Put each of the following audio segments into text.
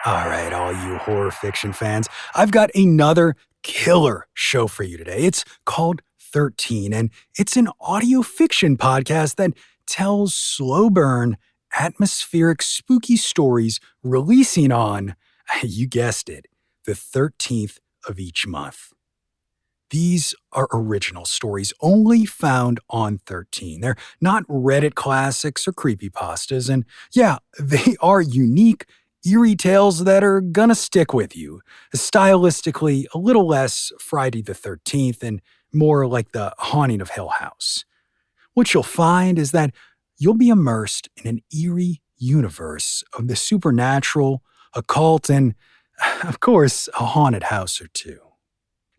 All right, all you horror fiction fans, I've got another killer show for you today. It's called 13, and it's an audio fiction podcast that tells slow burn, atmospheric, spooky stories releasing on, you guessed it, the 13th of each month. These are original stories only found on 13. They're not Reddit classics or creepypastas, and yeah, they are unique, eerie tales that are gonna stick with you. Stylistically, a little less Friday the 13th and more like the Haunting of Hill House. What you'll find is that you'll be immersed in an eerie universe of the supernatural, occult, and, of course, a haunted house or two.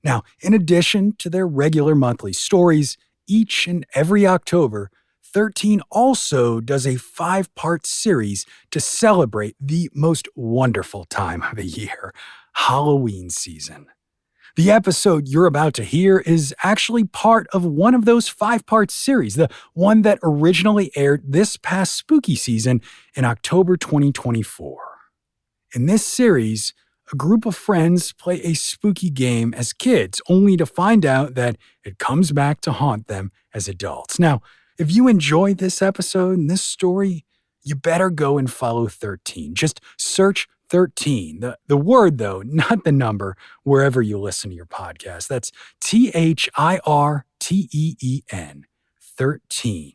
Now, in addition to their regular monthly stories, each and every October, 13 also does a 5-part series to celebrate the most wonderful time of the year, Halloween season. The episode you're about to hear is actually part of one of those 5-part series, the one that originally aired this past spooky season in October 2024. In this series, a group of friends play a spooky game as kids, only to find out that it comes back to haunt them as adults. Now, if you enjoyed this episode and this story, you better go and follow 13. Just search 13, the word though, not the number, wherever you listen to your podcast. That's THIRTEEN, 13.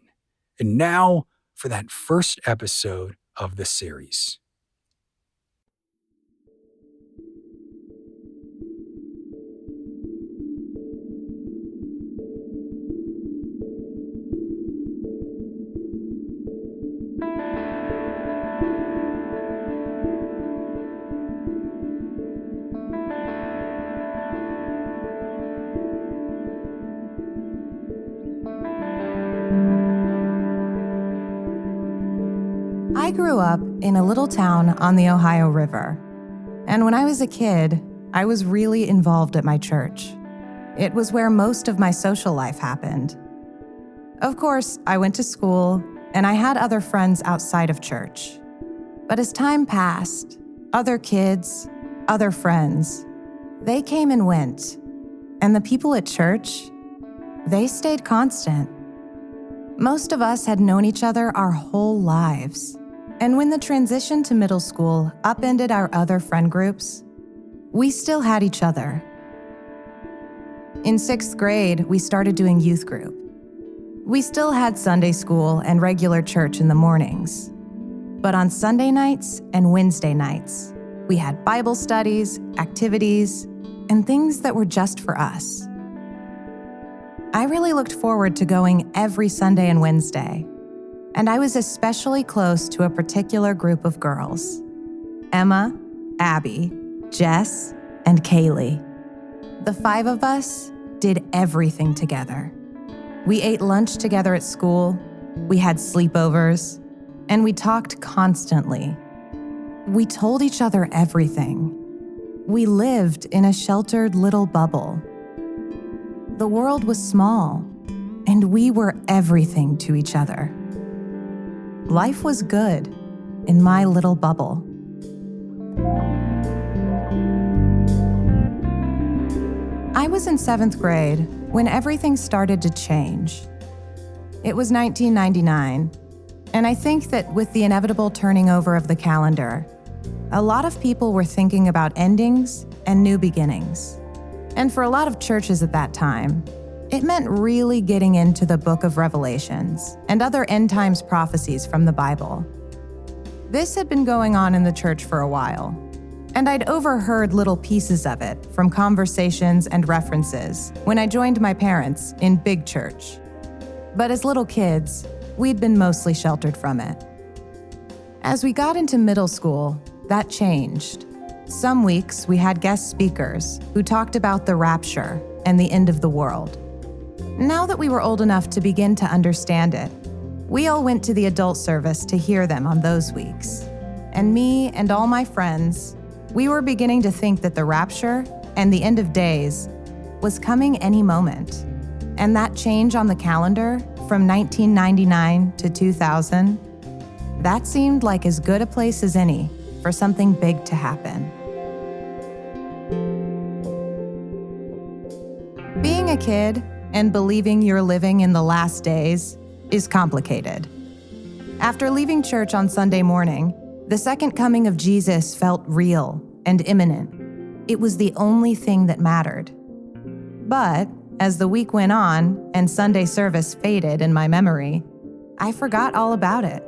And now for that first episode of the series. I grew up in a little town on the Ohio River, and when I was a kid, I was really involved at my church. It was where most of my social life happened. Of course, I went to school, and I had other friends outside of church. But as time passed, other kids, other friends, they came and went, and the people at church, they stayed constant. Most of us had known each other our whole lives. And when the transition to middle school upended our other friend groups, we still had each other. In 6th grade, we started doing youth group. We still had Sunday school and regular church in the mornings. But on Sunday nights and Wednesday nights, we had Bible studies, activities, and things that were just for us. I really looked forward to going every Sunday and Wednesday. And I was especially close to a particular group of girls: Emma, Abby, Jess, and Kaylee. The 5 of us did everything together. We ate lunch together at school, we had sleepovers, and we talked constantly. We told each other everything. We lived in a sheltered little bubble. The world was small, and we were everything to each other. Life was good in my little bubble. I was in 7th grade when everything started to change. It was 1999, and I think that with the inevitable turning over of the calendar, a lot of people were thinking about endings and new beginnings. And for a lot of churches at that time, it meant really getting into the book of Revelations and other end times prophecies from the Bible. This had been going on in the church for a while, and I'd overheard little pieces of it from conversations and references when I joined my parents in big church. But as little kids, we'd been mostly sheltered from it. As we got into middle school, that changed. Some weeks we had guest speakers who talked about the rapture and the end of the world. Now that we were old enough to begin to understand it, we all went to the adult service to hear them on those weeks. And me and all my friends, we were beginning to think that the rapture and the end of days was coming any moment. And that change on the calendar from 1999 to 2000, that seemed like as good a place as any for something big to happen. Being a kid and believing you're living in the last days is complicated. After leaving church on Sunday morning, the second coming of Jesus felt real and imminent. It was the only thing that mattered. But as the week went on and Sunday service faded in my memory, I forgot all about it.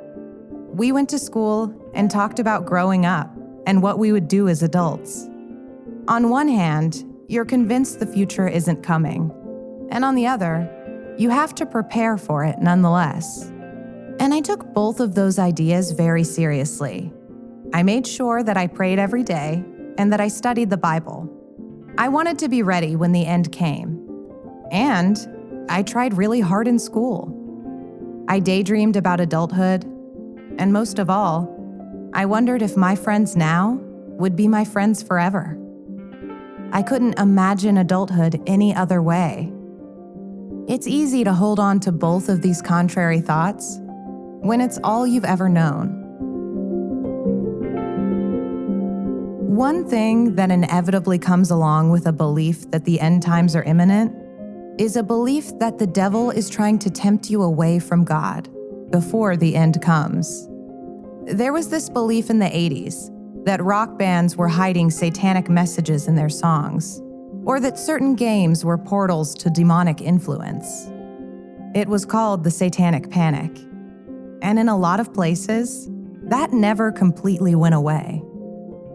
We went to school and talked about growing up and what we would do as adults. On one hand, you're convinced the future isn't coming. And on the other, you have to prepare for it nonetheless. And I took both of those ideas very seriously. I made sure that I prayed every day and that I studied the Bible. I wanted to be ready when the end came. And I tried really hard in school. I daydreamed about adulthood. And most of all, I wondered if my friends now would be my friends forever. I couldn't imagine adulthood any other way. It's easy to hold on to both of these contrary thoughts when it's all you've ever known. One thing that inevitably comes along with a belief that the end times are imminent is a belief that the devil is trying to tempt you away from God before the end comes. There was this belief in the 80s that rock bands were hiding satanic messages in their songs, or that certain games were portals to demonic influence. It was called the Satanic Panic. And in a lot of places, that never completely went away.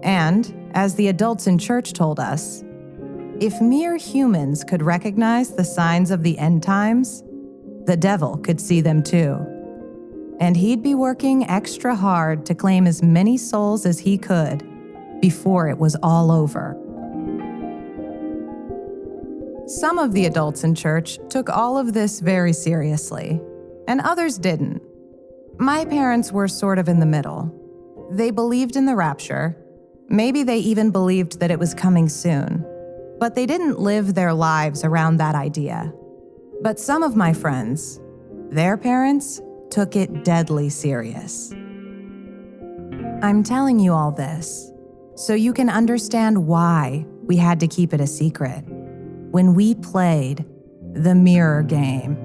And, as the adults in church told us, if mere humans could recognize the signs of the end times, the devil could see them too. And he'd be working extra hard to claim as many souls as he could before it was all over. Some of the adults in church took all of this very seriously, and others didn't. My parents were sort of in the middle. They believed in the rapture. Maybe they even believed that it was coming soon. But they didn't live their lives around that idea. But some of my friends, their parents, took it deadly serious. I'm telling you all this so you can understand why we had to keep it a secret when we played the mirror game.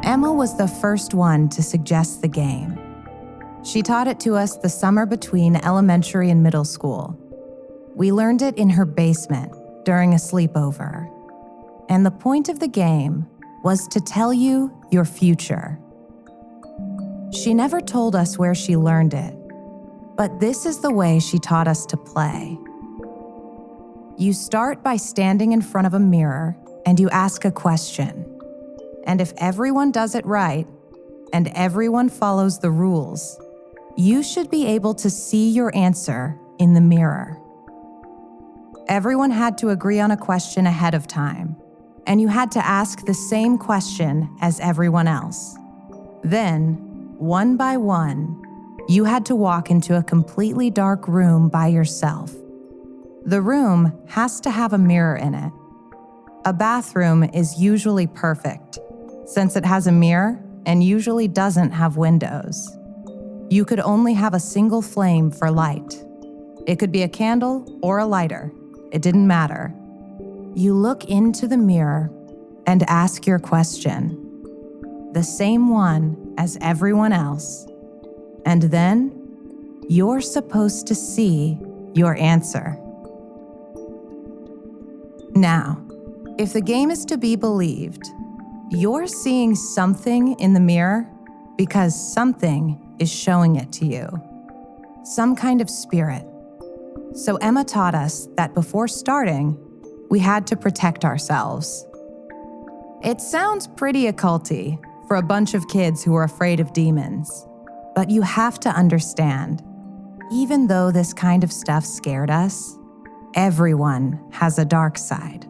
Emma was the first one to suggest the game. She taught it to us the summer between elementary and middle school. We learned it in her basement during a sleepover. And the point of the game was to tell you your future. She never told us where she learned it, but this is the way she taught us to play. You start by standing in front of a mirror and you ask a question. And if everyone does it right and everyone follows the rules, you should be able to see your answer in the mirror. Everyone had to agree on a question ahead of time, and you had to ask the same question as everyone else. Then, one by one, you had to walk into a completely dark room by yourself. The room has to have a mirror in it. A bathroom is usually perfect, since it has a mirror and usually doesn't have windows. You could only have a single flame for light. It could be a candle or a lighter. It didn't matter. You look into the mirror and ask your question, the same one as everyone else. And then you're supposed to see your answer. Now, if the game is to be believed, you're seeing something in the mirror because something is showing it to you. Some kind of spirit. So Emma taught us that before starting, we had to protect ourselves. It sounds pretty occulty for a bunch of kids who are afraid of demons, but you have to understand, even though this kind of stuff scared us, everyone has a dark side.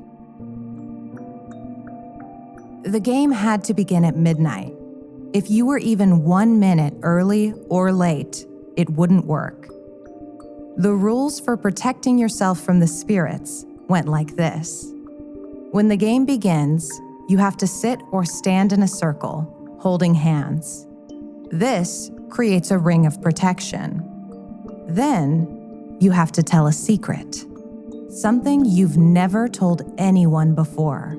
The game had to begin at midnight. If you were even 1 minute early or late, it wouldn't work. The rules for protecting yourself from the spirits went like this. When the game begins, you have to sit or stand in a circle, holding hands. This creates a ring of protection. Then you have to tell a secret, something you've never told anyone before.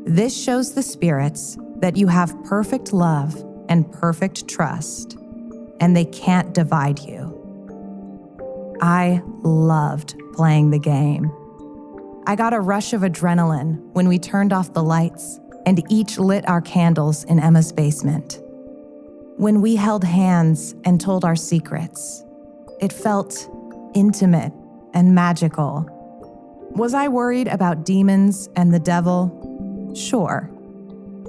This shows the spirits that you have perfect love and perfect trust, and they can't divide you. I loved playing the game. I got a rush of adrenaline when we turned off the lights and each lit our candles in Emma's basement. When we held hands and told our secrets, it felt intimate and magical. Was I worried about demons and the devil? Sure.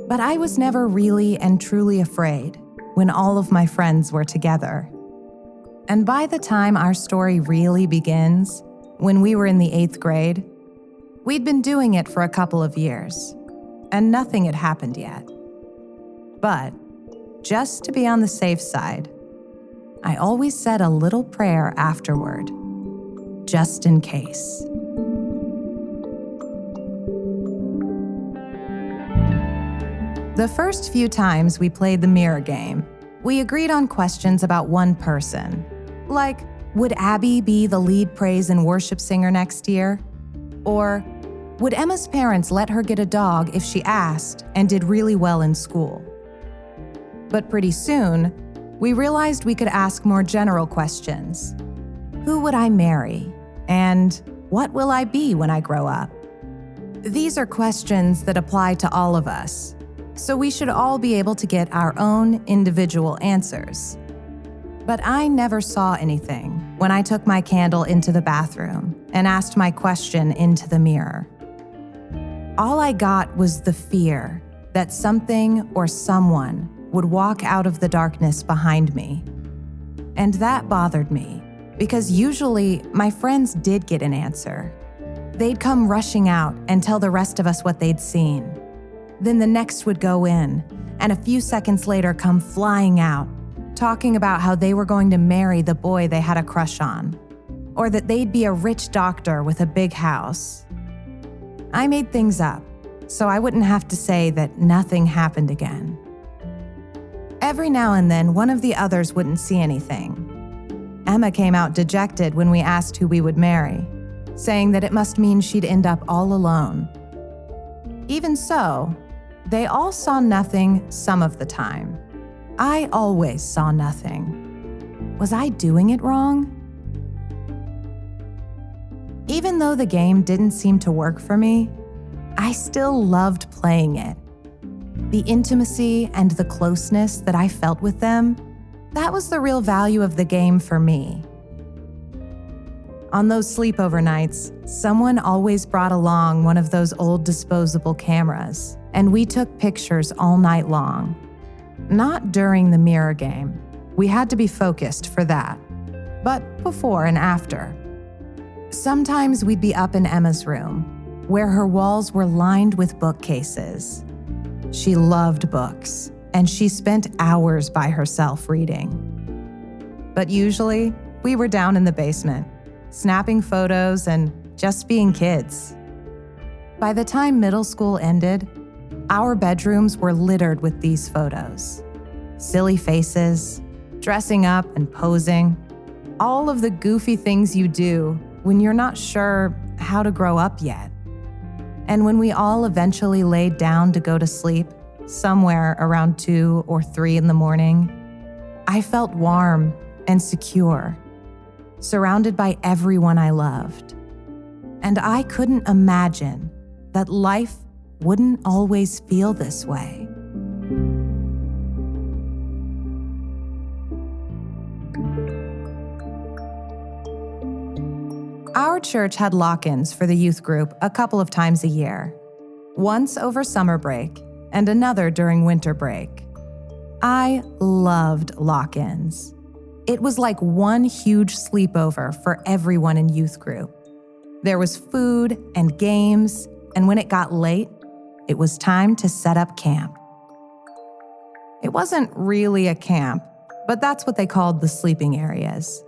But I was never really and truly afraid when all of my friends were together. And by the time our story really begins, when we were in the 8th grade, we'd been doing it for a couple of years, and nothing had happened yet. But just to be on the safe side, I always said a little prayer afterward, just in case. The first few times we played the mirror game, we agreed on questions about one person. Like, would Abby be the lead praise and worship singer next year? Or, would Emma's parents let her get a dog if she asked and did really well in school? But pretty soon, we realized we could ask more general questions. Who would I marry? And what will I be when I grow up? These are questions that apply to all of us, so we should all be able to get our own individual answers. But I never saw anything when I took my candle into the bathroom and asked my question into the mirror. All I got was the fear that something or someone would walk out of the darkness behind me. And that bothered me, because usually my friends did get an answer. They'd come rushing out and tell the rest of us what they'd seen. Then the next would go in, and a few seconds later come flying out, talking about how they were going to marry the boy they had a crush on, or that they'd be a rich doctor with a big house. I made things up, so I wouldn't have to say that nothing happened again. Every now and then, one of the others wouldn't see anything. Emma came out dejected when we asked who we would marry, saying that it must mean she'd end up all alone. Even so, they all saw nothing some of the time. I always saw nothing. Was I doing it wrong? Even though the game didn't seem to work for me, I still loved playing it. The intimacy and the closeness that I felt with them, that was the real value of the game for me. On those sleepover nights, someone always brought along one of those old disposable cameras, and we took pictures all night long. Not during the mirror game. We had to be focused for that, but before and after. Sometimes we'd be up in Emma's room, where her walls were lined with bookcases. She loved books, and she spent hours by herself reading. But usually, we were down in the basement, snapping photos and just being kids. By the time middle school ended, our bedrooms were littered with these photos. Silly faces, dressing up and posing, all of the goofy things you do when you're not sure how to grow up yet. And when we all eventually laid down to go to sleep, somewhere around 2 or 3 in the morning, I felt warm and secure, surrounded by everyone I loved. And I couldn't imagine that life wouldn't always feel this way. Our church had lock-ins for the youth group a couple of times a year, once over summer break and another during winter break. I loved lock-ins. It was like one huge sleepover for everyone in youth group. There was food and games, and when it got late, it was time to set up camp. It wasn't really a camp, but that's what they called the sleeping areas.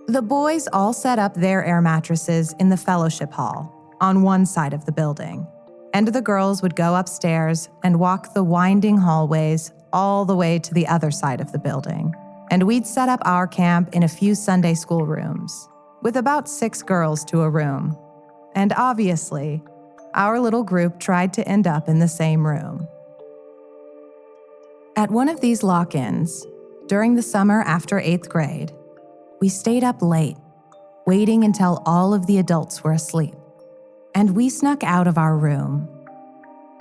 The boys all set up their air mattresses in the fellowship hall on one side of the building, and the girls would go upstairs and walk the winding hallways all the way to the other side of the building. And we'd set up our camp in a few Sunday school rooms, with about 6 girls to a room. And obviously, our little group tried to end up in the same room. At one of these lock-ins, during the summer after 8th grade, we stayed up late, waiting until all of the adults were asleep. And we snuck out of our room.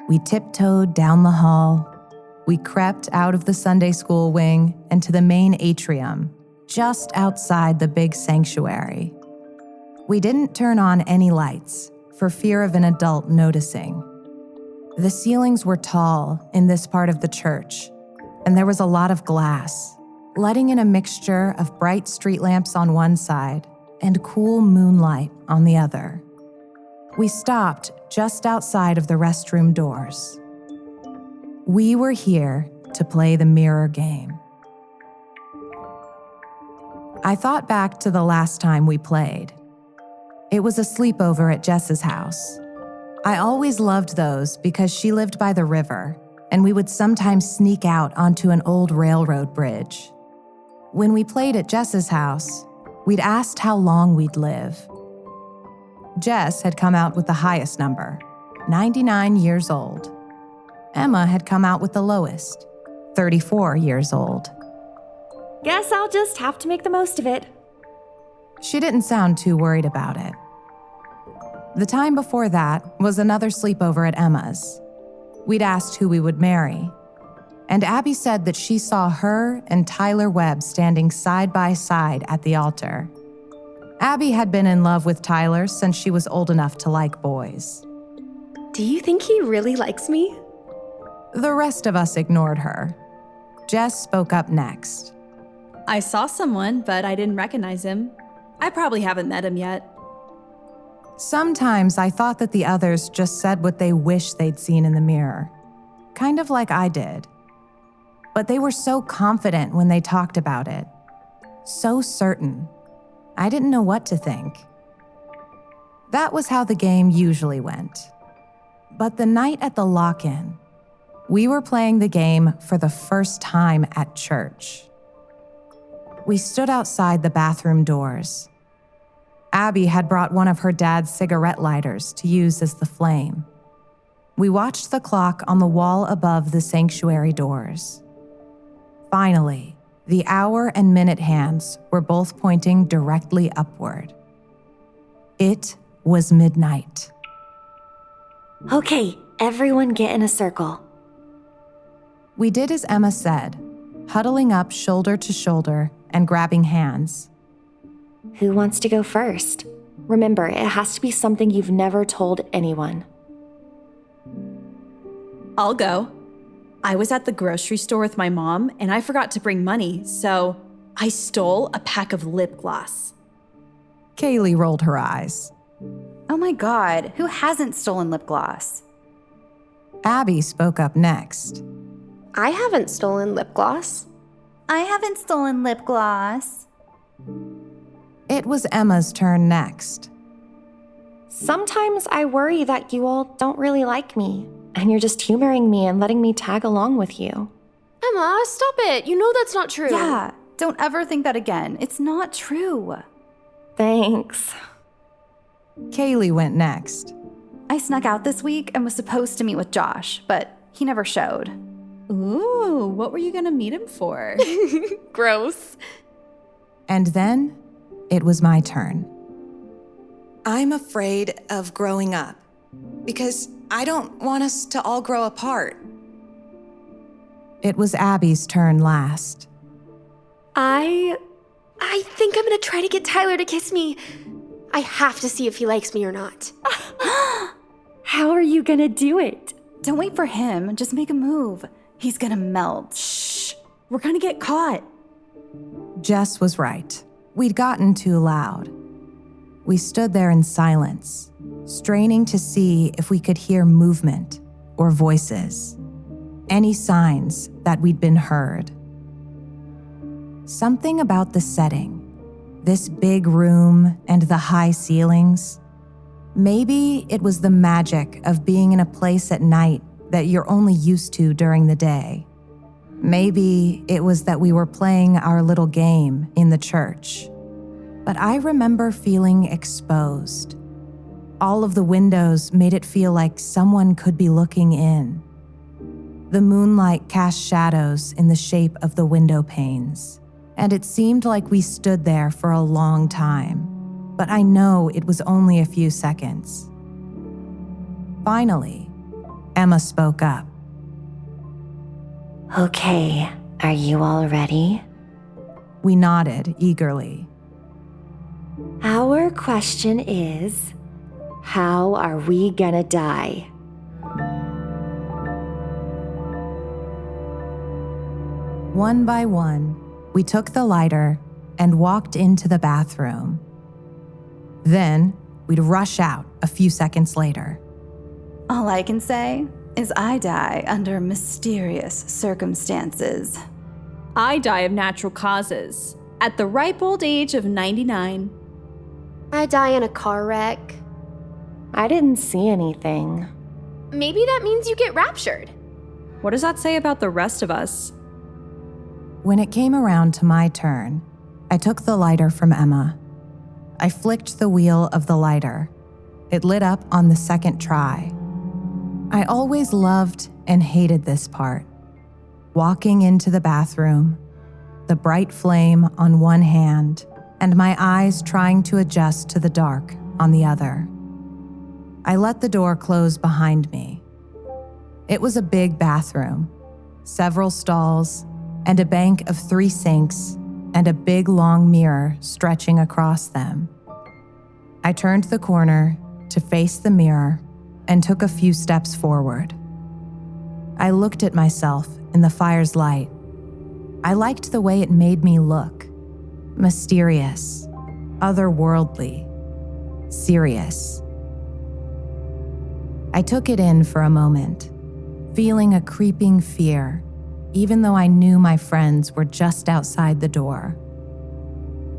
We tiptoed down the hall. We crept out of the Sunday school wing and to the main atrium, just outside the big sanctuary. We didn't turn on any lights for fear of an adult noticing. The ceilings were tall in this part of the church, and there was a lot of glass, letting in a mixture of bright street lamps on one side and cool moonlight on the other. We stopped just outside of the restroom doors. We were here to play the mirror game. I thought back to the last time we played. It was a sleepover at Jess's house. I always loved those because she lived by the river, and we would sometimes sneak out onto an old railroad bridge. When we played at Jess's house, we'd asked how long we'd live. Jess had come out with the highest number, 99 years old. Emma had come out with the lowest, 34 years old. Guess I'll just have to make the most of it. She didn't sound too worried about it. The time before that was another sleepover at Emma's. We'd asked who we would marry, and Abby said that she saw her and Tyler Webb standing side by side at the altar. Abby had been in love with Tyler since she was old enough to like boys. Do you think he really likes me? The rest of us ignored her. Jess spoke up next. I saw someone, but I didn't recognize him. I probably haven't met him yet. Sometimes I thought that the others just said what they wished they'd seen in the mirror, kind of like I did. But they were so confident when they talked about it, so certain. I didn't know what to think. That was how the game usually went. But the night at the lock-in, we were playing the game for the first time at church. We stood outside the bathroom doors. Abby had brought one of her dad's cigarette lighters to use as the flame. We watched the clock on the wall above the sanctuary doors. Finally, the hour and minute hands were both pointing directly upward. It was midnight. Okay, everyone get in a circle. We did as Emma said, huddling up shoulder to shoulder and grabbing hands. Who wants to go first? Remember, it has to be something you've never told anyone. I'll go. I was at the grocery store with my mom, and I forgot to bring money, so I stole a pack of lip gloss. Kaylee rolled her eyes. Oh my God, who hasn't stolen lip gloss? Abby spoke up next. I haven't stolen lip gloss. I haven't stolen lip gloss. It was Emma's turn next. Sometimes I worry that you all don't really like me, and you're just humoring me and letting me tag along with you. Emma, stop it. You know that's not true. Yeah, don't ever think that again. It's not true. Thanks. Kaylee went next. I snuck out this week and was supposed to meet with Josh, but he never showed. Ooh, what were you gonna meet him for? Gross. And then it was my turn. I'm afraid of growing up because I don't want us to all grow apart. It was Abby's turn last. I think I'm gonna try to get Tyler to kiss me. I have to see if he likes me or not. How are you gonna do it? Don't wait for him, just make a move. He's gonna melt. Shh, we're gonna get caught. Jess was right. We'd gotten too loud. We stood there in silence, straining to see if we could hear movement or voices, any signs that we'd been heard. Something about the setting, this big room and the high ceilings, Maybe it was the magic of being in a place at night that you're only used to during the day. Maybe it was that we were playing our little game in the church. But I remember feeling exposed. All of the windows made it feel like someone could be looking in. The moonlight cast shadows in the shape of the window panes, and it seemed like we stood there for a long time, but I know it was only a few seconds. Finally, Emma spoke up. Okay, are you all ready? We nodded eagerly. Our question is, how are we gonna die? One by one, we took the lighter and walked into the bathroom. Then, we'd rush out a few seconds later. All I can say is I die under mysterious circumstances. I die of natural causes at the ripe old age of 99. I die in a car wreck. I didn't see anything. Maybe that means you get raptured. What does that say about the rest of us? When it came around to my turn, I took the lighter from Emma. I flicked the wheel of the lighter. It lit up on the second try. I always loved and hated this part. Walking into the bathroom, the bright flame on one hand, and my eyes trying to adjust to the dark on the other. I let the door close behind me. It was a big bathroom, several stalls, and a bank of 3 sinks and a big long mirror stretching across them. I turned the corner to face the mirror and took a few steps forward. I looked at myself in the fire's light. I liked the way it made me look. Mysterious, otherworldly, serious. I took it in for a moment, feeling a creeping fear, even though I knew my friends were just outside the door.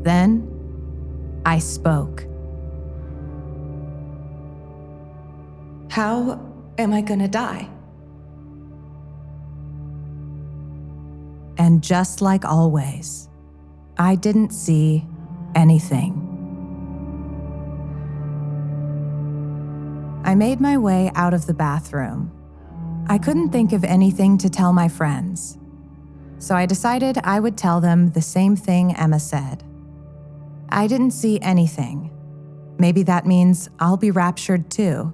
Then, I spoke. How am I gonna die? And just like always, I didn't see anything. I made my way out of the bathroom. I couldn't think of anything to tell my friends, so I decided I would tell them the same thing Emma said. I didn't see anything. Maybe that means I'll be raptured too.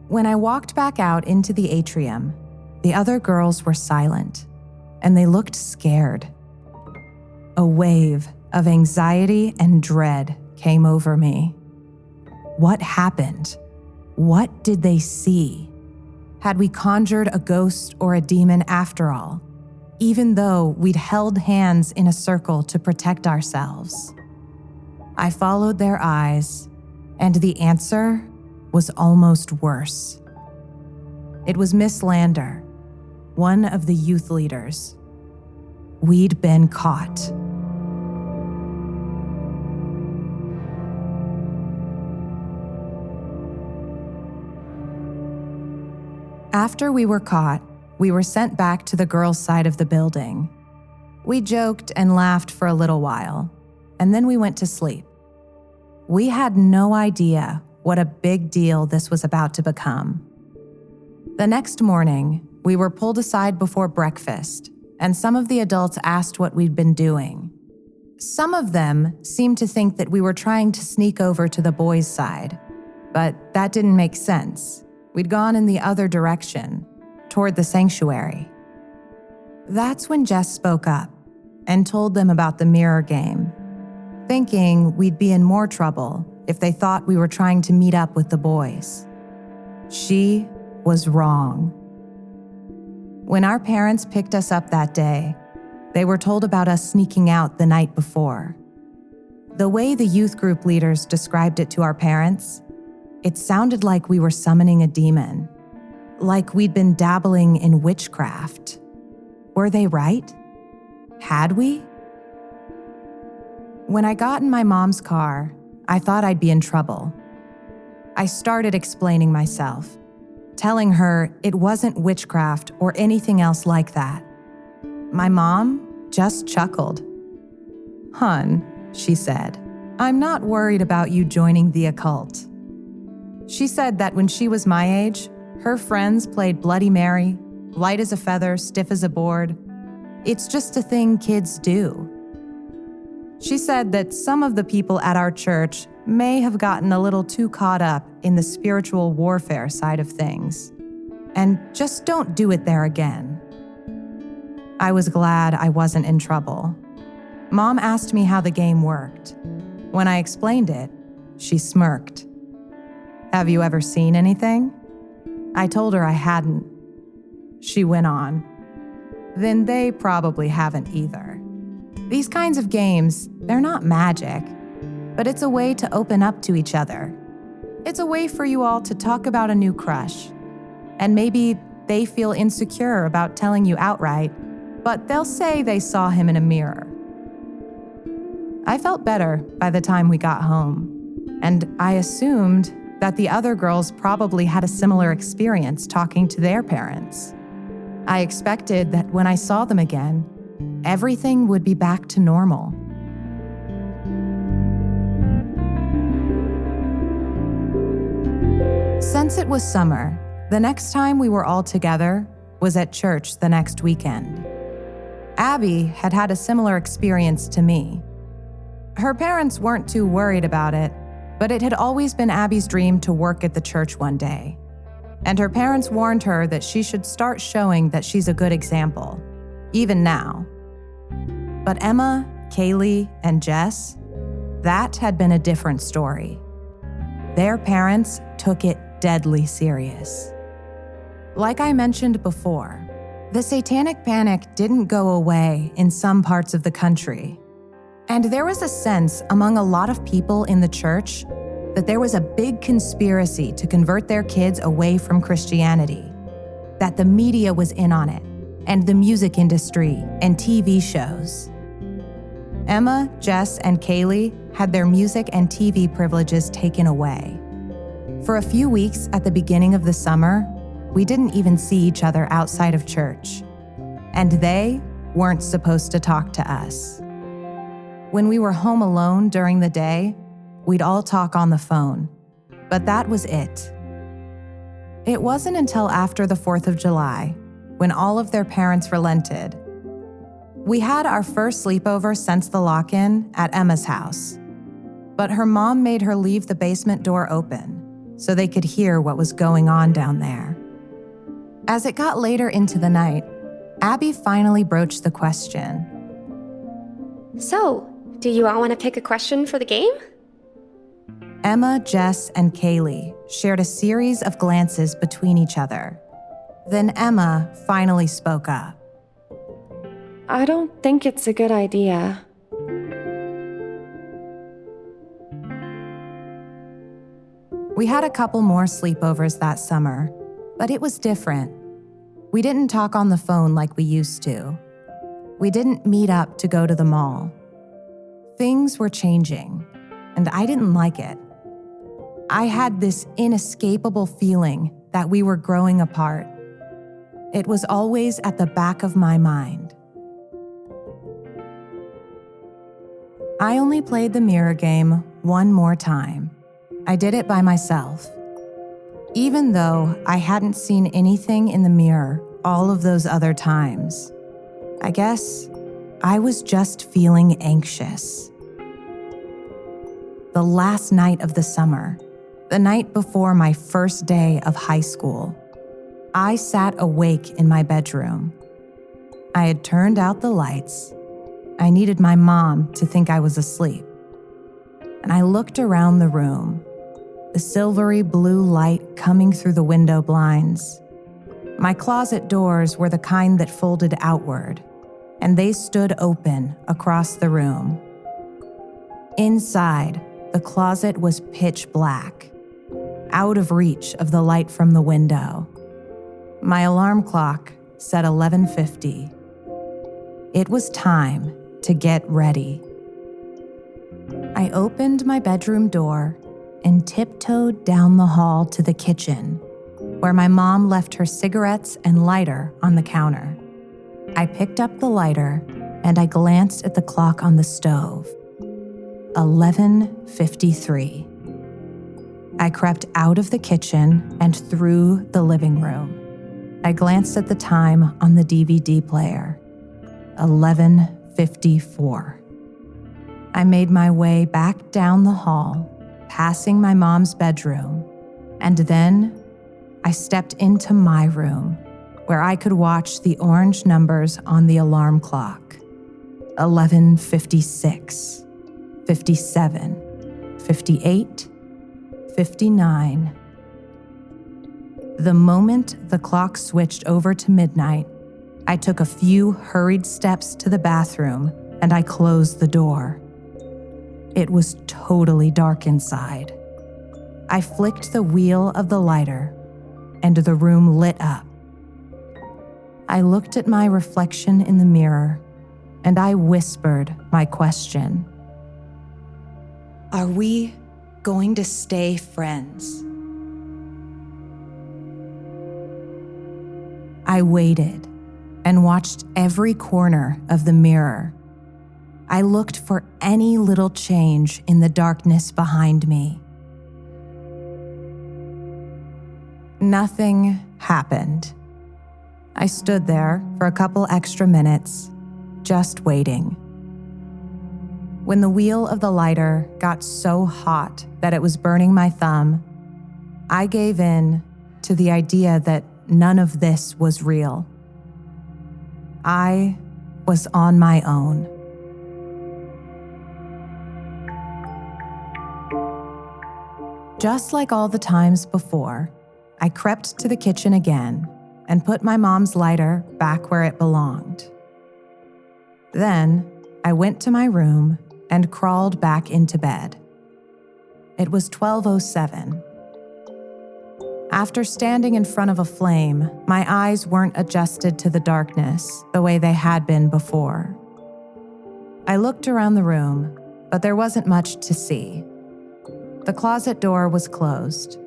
When I walked back out into the atrium, the other girls were silent, and they looked scared. A wave of anxiety and dread came over me. What happened? What did they see? Had we conjured a ghost or a demon after all, even though we'd held hands in a circle to protect ourselves? I followed their eyes, and the answer was almost worse. It was Miss Lander, one of the youth leaders. We'd been caught. After we were caught, we were sent back to the girls' side of the building. We joked and laughed for a little while, and then we went to sleep. We had no idea what a big deal this was about to become. The next morning, we were pulled aside before breakfast, and some of the adults asked what we'd been doing. Some of them seemed to think that we were trying to sneak over to the boys' side, but that didn't make sense. We'd gone in the other direction, toward the sanctuary. That's when Jess spoke up and told them about the mirror game, thinking we'd be in more trouble if they thought we were trying to meet up with the boys. She was wrong. When our parents picked us up that day, they were told about us sneaking out the night before. The way the youth group leaders described it to our parents, it sounded like we were summoning a demon, like we'd been dabbling in witchcraft. Were they right? Had we? When I got in my mom's car, I thought I'd be in trouble. I started explaining myself, telling her it wasn't witchcraft or anything else like that. My mom just chuckled. "Hun," she said, "I'm not worried about you joining the occult." She said that when she was my age, her friends played Bloody Mary, light as a feather, stiff as a board. It's just a thing kids do. She said that some of the people at our church may have gotten a little too caught up in the spiritual warfare side of things, and just don't do it there again. I was glad I wasn't in trouble. Mom asked me how the game worked. When I explained it, she smirked. "Have you ever seen anything?" I told her I hadn't. She went on. "Then they probably haven't either. These kinds of games, they're not magic, but it's a way to open up to each other. It's a way for you all to talk about a new crush. And maybe they feel insecure about telling you outright, but they'll say they saw him in a mirror." I felt better by the time we got home, and I assumed that the other girls probably had a similar experience talking to their parents. I expected that when I saw them again, everything would be back to normal. Since it was summer, the next time we were all together was at church the next weekend. Abby had had a similar experience to me. Her parents weren't too worried about it, but it had always been Abby's dream to work at the church one day. And her parents warned her that she should start showing that she's a good example, even now. But Emma, Kaylee, and Jess, that had been a different story. Their parents took it deadly serious. Like I mentioned before, the satanic panic didn't go away in some parts of the country. And there was a sense among a lot of people in the church that there was a big conspiracy to convert their kids away from Christianity, that the media was in on it, and the music industry and TV shows. Emma, Jess, and Kaylee had their music and TV privileges taken away. For a few weeks at the beginning of the summer, we didn't even see each other outside of church, and they weren't supposed to talk to us. When we were home alone during the day, we'd all talk on the phone, but that was it. It wasn't until after the 4th of July, when all of their parents relented. We had our first sleepover since the lock-in at Emma's house, but her mom made her leave the basement door open so they could hear what was going on down there. As it got later into the night, Abby finally broached the question. So, do you all want to pick a question for the game? Emma, Jess, and Kaylee shared a series of glances between each other. Then Emma finally spoke up. I don't think it's a good idea. We had a couple more sleepovers that summer, but it was different. We didn't talk on the phone like we used to. We didn't meet up to go to the mall. Things were changing, and I didn't like it. I had this inescapable feeling that we were growing apart. It was always at the back of my mind. I only played the mirror game one more time. I did it by myself. Even though I hadn't seen anything in the mirror all of those other times, I guess I was just feeling anxious. The last night of the summer, the night before my first day of high school, I sat awake in my bedroom. I had turned out the lights. I needed my mom to think I was asleep. And I looked around the room, the silvery blue light coming through the window blinds. My closet doors were the kind that folded outward, and they stood open across the room. Inside, the closet was pitch black, out of reach of the light from the window. My alarm clock said 11:50. It was time to get ready. I opened my bedroom door and tiptoed down the hall to the kitchen, where my mom left her cigarettes and lighter on the counter. I picked up the lighter and I glanced at the clock on the stove. 11:53. I crept out of the kitchen and through the living room. I glanced at the time on the DVD player. 11:54. I made my way back down the hall, passing my mom's bedroom, and then I stepped into my room, where I could watch the orange numbers on the alarm clock. 11:56, 57, 58, 59. The moment the clock switched over to midnight, I took a few hurried steps to the bathroom and I closed the door. It was totally dark inside. I flicked the wheel of the lighter and the room lit up. I looked at my reflection in the mirror and I whispered my question. Are we going to stay friends? I waited and watched every corner of the mirror. I looked for any little change in the darkness behind me. Nothing happened. I stood there for a couple extra minutes, just waiting. When the wheel of the lighter got so hot that it was burning my thumb, I gave in to the idea that none of this was real. I was on my own. Just like all the times before, I crept to the kitchen again and put my mom's lighter back where it belonged. Then I went to my room and crawled back into bed. It was 12:07. After standing in front of a flame, my eyes weren't adjusted to the darkness the way they had been before. I looked around the room, but there wasn't much to see. The closet door was closed.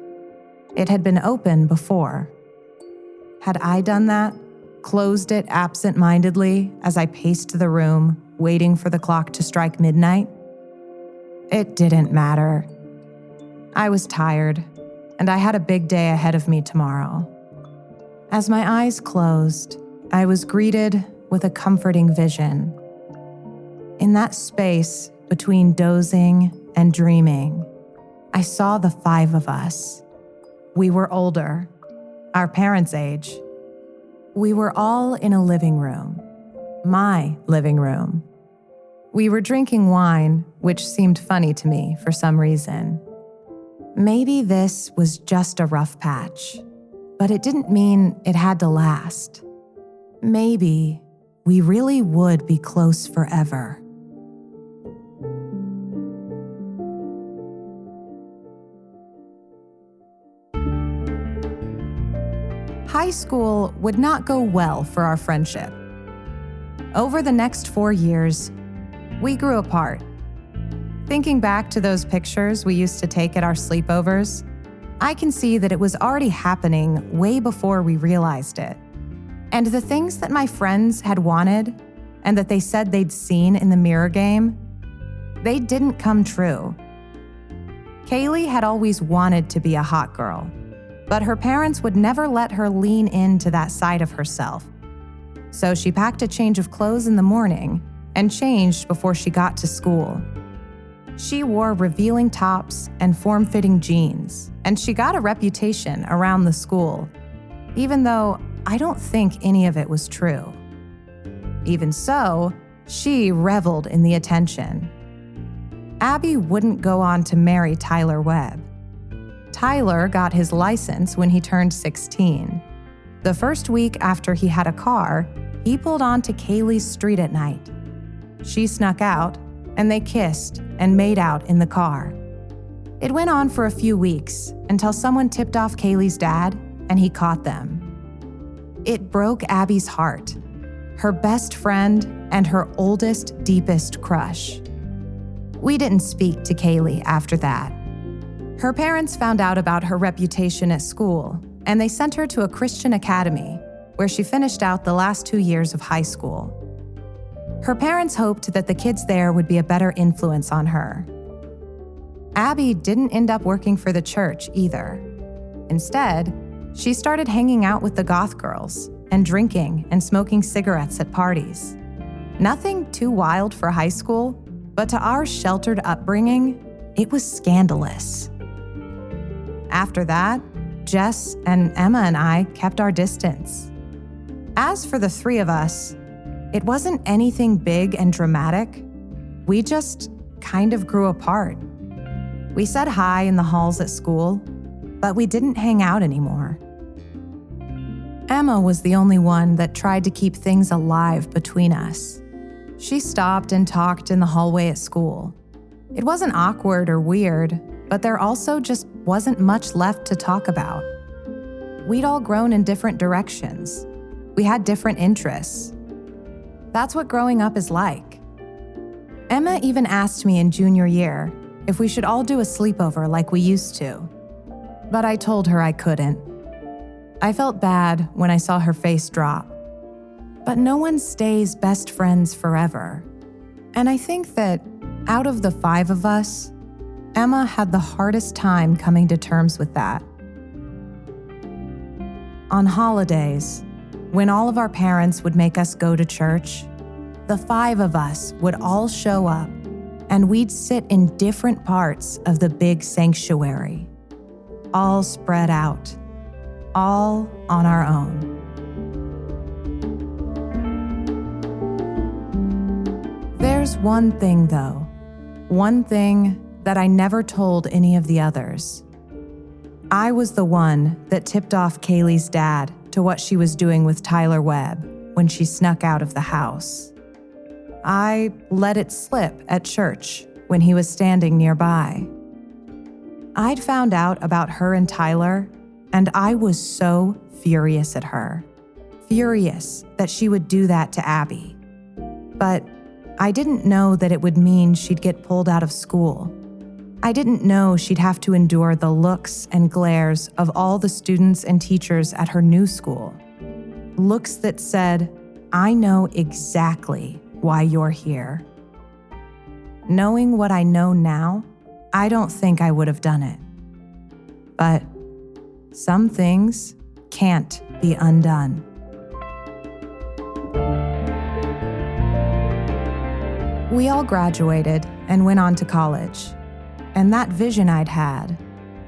It had been open before. Had I done that? Closed it absent-mindedly as I paced the room, waiting for the clock to strike midnight? It didn't matter. I was tired, and I had a big day ahead of me tomorrow. As my eyes closed, I was greeted with a comforting vision. In that space between dozing and dreaming, I saw the 5 of us. We were older, our parents' age. We were all in a living room, my living room. We were drinking wine, which seemed funny to me for some reason. Maybe this was just a rough patch, but it didn't mean it had to last. Maybe we really would be close forever. High school would not go well for our friendship. Over the next 4 years, we grew apart. Thinking back to those pictures we used to take at our sleepovers, I can see that it was already happening way before we realized it. And the things that my friends had wanted and that they said they'd seen in the mirror game, they didn't come true. Kaylee had always wanted to be a hot girl, but her parents would never let her lean into that side of herself. So she packed a change of clothes in the morning and changed before she got to school. She wore revealing tops and form-fitting jeans, and she got a reputation around the school, even though I don't think any of it was true. Even so, she reveled in the attention. Abby wouldn't go on to marry Tyler Webb. Tyler got his license when he turned 16. The first week after he had a car, he pulled onto Kaylee's street at night. She snuck out, and they kissed and made out in the car. It went on for a few weeks until someone tipped off Kaylee's dad, and he caught them. It broke Abby's heart, her best friend and her oldest, deepest crush. We didn't speak to Kaylee after that. Her parents found out about her reputation at school, and they sent her to a Christian academy, where she finished out the last 2 years of high school. Her parents hoped that the kids there would be a better influence on her. Abby didn't end up working for the church either. Instead, she started hanging out with the goth girls and drinking and smoking cigarettes at parties. Nothing too wild for high school, but to our sheltered upbringing, it was scandalous. After that, Jess and Emma and I kept our distance. As for the three of us, it wasn't anything big and dramatic. We just kind of grew apart. We said hi in the halls at school, but we didn't hang out anymore. Emma was the only one that tried to keep things alive between us. She stopped and talked in the hallway at school. It wasn't awkward or weird, but there also just wasn't much left to talk about. We'd all grown in different directions. We had different interests. That's what growing up is like. Emma even asked me in junior year if we should all do a sleepover like we used to. But I told her I couldn't. I felt bad when I saw her face drop. But no one stays best friends forever. And I think that out of the 5 of us, Emma had the hardest time coming to terms with that. On holidays, when all of our parents would make us go to church, the 5 of us would all show up, and we'd sit in different parts of the big sanctuary, all spread out, all on our own. There's one thing, though, one thing that I never told any of the others. I was the one that tipped off Kaylee's dad to what she was doing with Tyler Webb when she snuck out of the house. I let it slip at church when he was standing nearby. I'd found out about her and Tyler, and I was so furious at her. Furious that she would do that to Abby. But I didn't know that it would mean she'd get pulled out of school. I didn't know she'd have to endure the looks and glares of all the students and teachers at her new school. Looks that said, "I know exactly why you're here." Knowing what I know now, I don't think I would have done it. But some things can't be undone. We all graduated and went on to college. And that vision I'd had,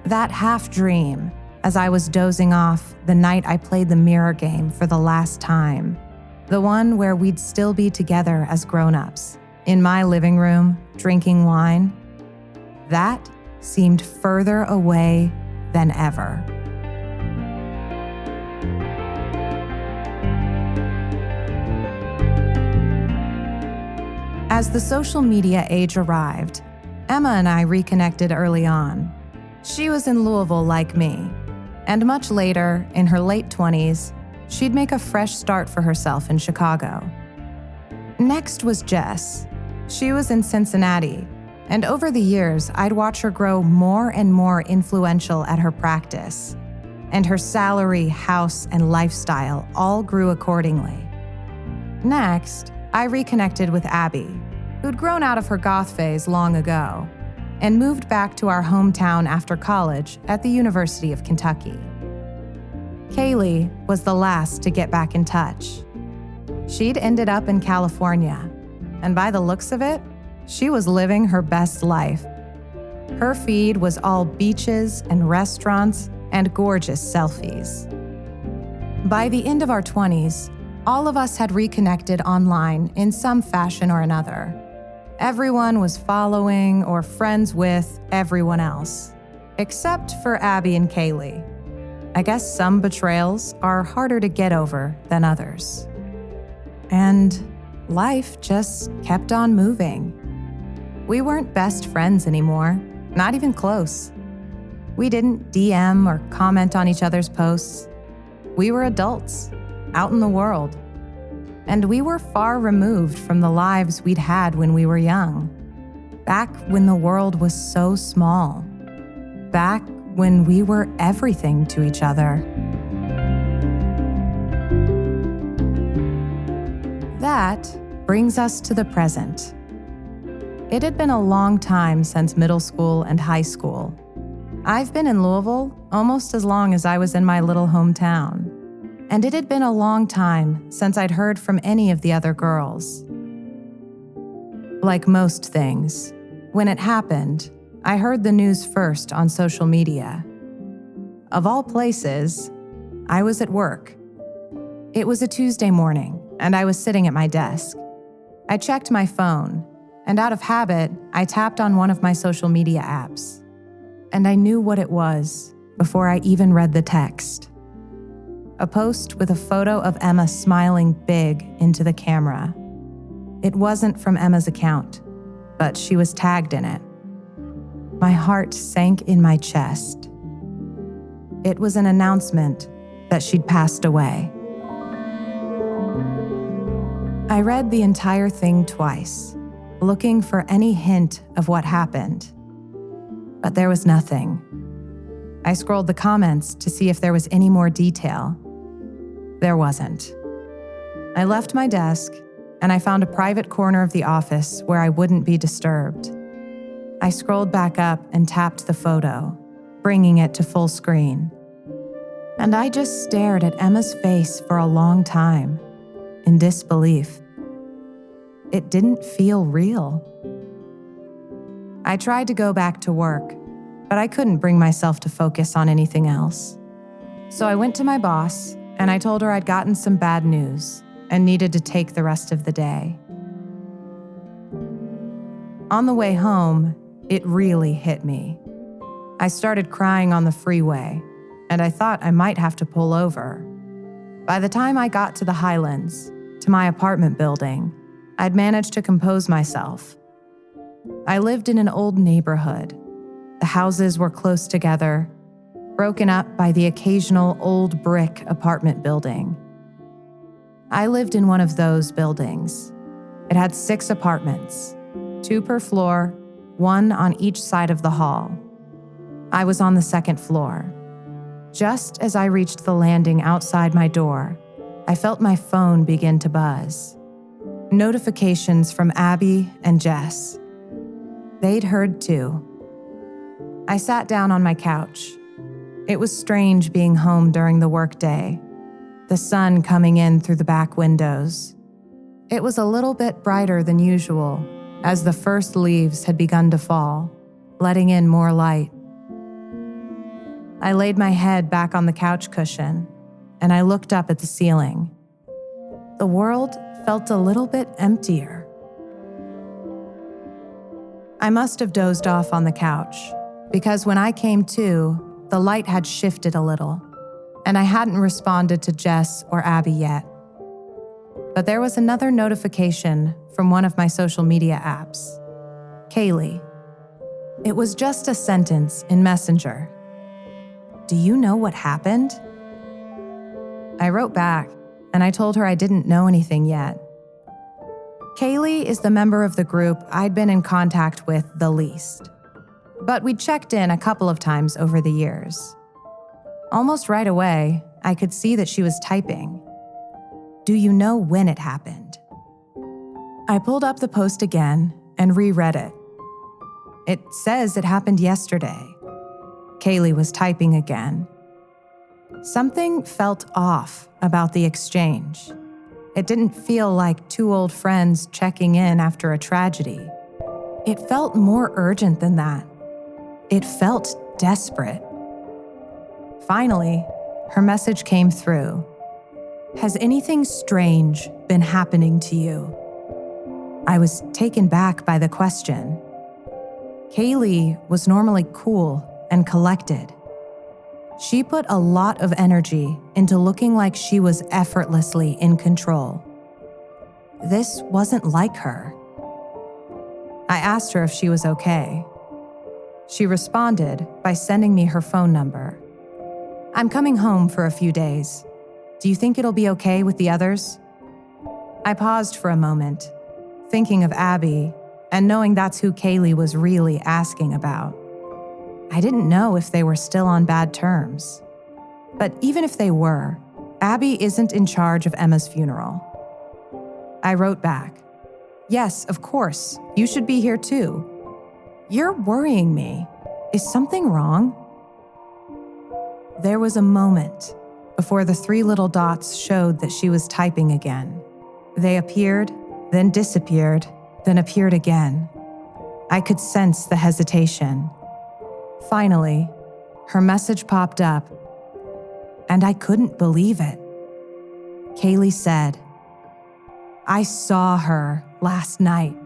that half-dream, as I was dozing off the night I played the mirror game for the last time, the one where we'd still be together as grown-ups, in my living room, drinking wine, that seemed further away than ever. As the social media age arrived, Emma and I reconnected early on. She was in Louisville like me, and much later, in her late 20s, she'd make a fresh start for herself in Chicago. Next was Jess. She was in Cincinnati, and over the years, I'd watch her grow more and more influential at her practice, and her salary, house, and lifestyle all grew accordingly. Next, I reconnected with Abby, who'd grown out of her goth phase long ago, and moved back to our hometown after college at the University of Kentucky. Kaylee was the last to get back in touch. She'd ended up in California, and by the looks of it, she was living her best life. Her feed was all beaches and restaurants and gorgeous selfies. By the end of our 20s, all of us had reconnected online in some fashion or another. Everyone was following or friends with everyone else, except for Abby and Kaylee. I guess some betrayals are harder to get over than others. And life just kept on moving. We weren't best friends anymore, not even close. We didn't DM or comment on each other's posts. We were adults, out in the world. And we were far removed from the lives we'd had when we were young, back when the world was so small. back when we were everything to each other. That brings us to the present. It had been a long time since middle school and high school. I've been in Louisville almost as long as I was in my little hometown. And it had been a long time since I'd heard from any of the other girls. Like most things, when it happened, I heard the news first on social media. Of all places, I was at work. It was a Tuesday morning, and I was sitting at my desk. I checked my phone, and out of habit, I tapped on one of my social media apps. And I knew what it was before I even read the text. A post with a photo of Emma smiling big into the camera. It wasn't from Emma's account, but she was tagged in it. My heart sank in my chest. It was an announcement that she'd passed away. I read the entire thing twice, looking for any hint of what happened. But there was nothing. I scrolled the comments to see if there was any more detail. There wasn't. I left my desk, and I found a private corner of the office where I wouldn't be disturbed. I scrolled back up and tapped the photo, bringing it to full screen. And I just stared at Emma's face for a long time, in disbelief. It didn't feel real. I tried to go back to work, but I couldn't bring myself to focus on anything else. So I went to my boss, and I told her I'd gotten some bad news and needed to take the rest of the day. On the way home, it really hit me. I started crying on the freeway, and I thought I might have to pull over. By the time I got to the Highlands, to my apartment building, I'd managed to compose myself. I lived in an old neighborhood. The houses were close together, broken up by the occasional old brick apartment building. I lived in one of those buildings. It had 6 apartments, 2 per floor, 1 on each side of the hall. I was on the 2nd floor. Just as I reached the landing outside my door, I felt my phone begin to buzz. Notifications from Abby and Jess. They'd heard too. I sat down on my couch. It was strange being home during the workday, the sun coming in through the back windows. It was a little bit brighter than usual, as the first leaves had begun to fall, letting in more light. I laid my head back on the couch cushion, and I looked up at the ceiling. The world felt a little bit emptier. I must have dozed off on the couch, because when I came to, the light had shifted a little, and I hadn't responded to Jess or Abby yet. But there was another notification from one of my social media apps, Kaylee. It was just a sentence in Messenger. Do you know what happened? I wrote back, and I told her I didn't know anything yet. Kaylee is the member of the group I'd been in contact with the least. But we'd checked in a couple of times over the years. Almost right away, I could see that she was typing. Do you know when it happened? I pulled up the post again and reread it. It says it happened yesterday. Kaylee was typing again. Something felt off about the exchange. It didn't feel like 2 old friends checking in after a tragedy. It felt more urgent than that. It felt desperate. Finally, her message came through. Has anything strange been happening to you? I was taken back by the question. Kaylee was normally cool and collected. She put a lot of energy into looking like she was effortlessly in control. This wasn't like her. I asked her if she was okay. She responded by sending me her phone number. I'm coming home for a few days. Do you think it'll be okay with the others? I paused for a moment, thinking of Abby and knowing that's who Kaylee was really asking about. I didn't know if they were still on bad terms. But even if they were, Abby isn't in charge of Emma's funeral. I wrote back, "Yes, of course, you should be here too. You're worrying me. Is something wrong?" There was a moment before the 3 little dots showed that she was typing again. They appeared, then disappeared, then appeared again. I could sense the hesitation. Finally, her message popped up, and I couldn't believe it. Kaylee said, "I saw her last night."